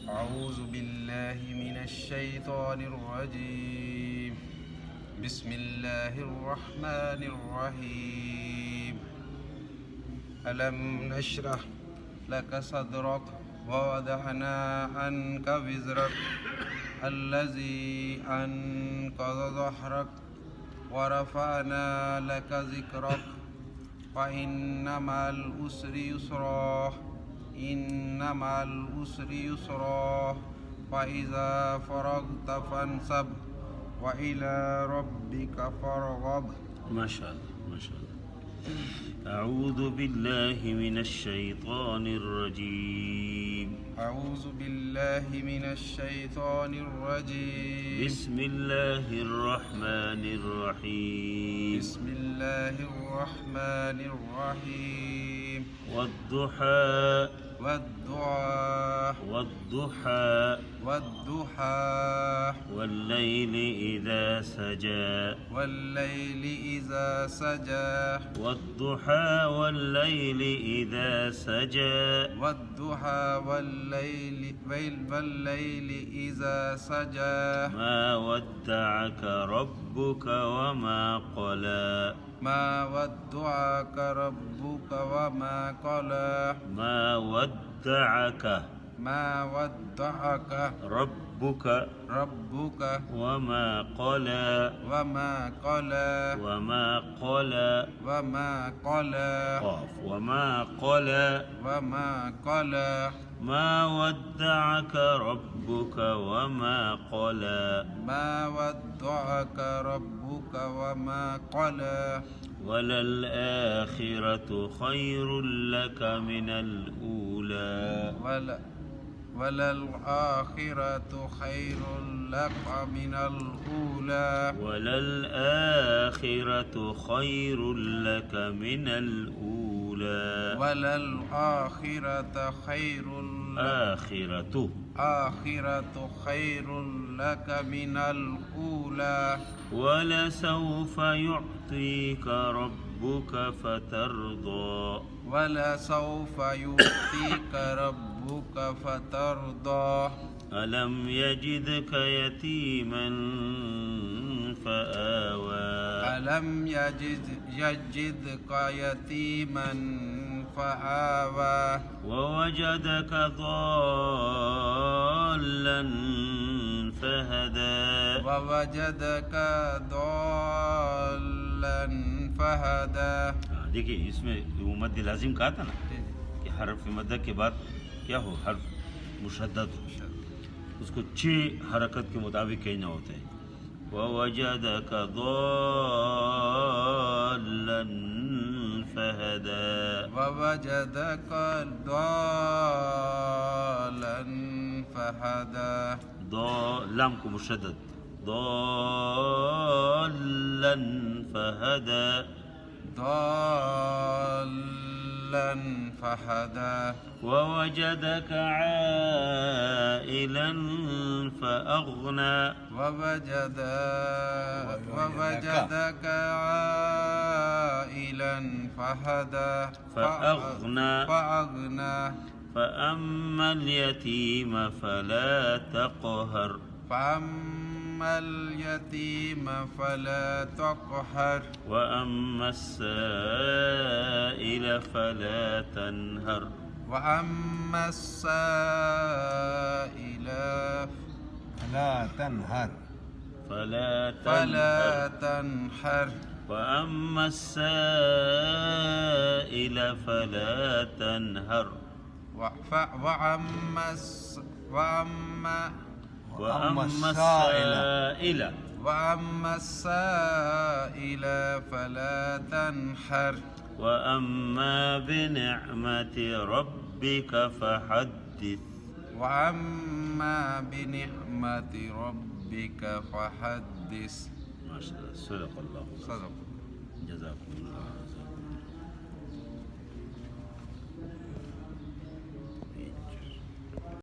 أعوذ بالله من الشيطان الرجيم. بسم الله الرحمن الرحيم. ألم نشرح لك صدرك ووضعنا عنك وزرك الذي أنقض ظهرك ورفعنا لك ذكرك فإن مع العسر يسرا إن مع العسر يسرا فإذا فرغت فانصب وإلى ربك فارغب. ما شاء الله ما شاء الله. أعوذ بالله من الشيطان الرجيم. أعوذ بالله من الشيطان الرجيم. بسم الله الرحمن الرحيم. بسم الله الرحمن الرحيم. والضحى والضحى والضحى والضحى والليل إذا سجى والليل إذا سجى والضحى والليل إذا سجى والضحى والليل إذا سجى ما ودعك ربك وما قلى ما ودعك ربك وما قلى ما ودعك ربك وما قلى قاف وما قلى ما ودعك ربك وما قلى ما ودعك ربك وما قلى وللآخرة خير لك من الأولى وللآخرة خير لك من الأولى وللآخرة خير لك من الأولى وللآخرة خير آخرة خير لك من الأولى ولسوف يعطيك ربك فترضى ولسوف يعطيك ربك فترضى ألم يجدك يتيما فآوى ألم يجدك يتيما فآوى ووجدك ضالا فهدى देखिए इसमें वो मद्द लाजिम कहा था ना कि हर्फ मद्द के बाद क्या हो हर्फ मुशद्दद उसको 6 हरकत के मुताबिक कहना होता है ववजदक ضالا فهدى ووجدك ضالا فهدى لام को मुशद्दद ضالا فهدى ضالا فهدى ووجدك عائلا فأغنى ووجدك عائلا فأغنى فأما اليتيم فلا تقهر فأما اليتيم فلا تقهر وأما السائل فلا تنهر وأما السائل فلا تنهر وأما السائل فلا تنهر وأما السائل فلا تنهر وأما بنعمة ربك فحدث وأما بنعمة ربك فحدث. ما شاء الله صدق الله. صدق. جزاكم الله.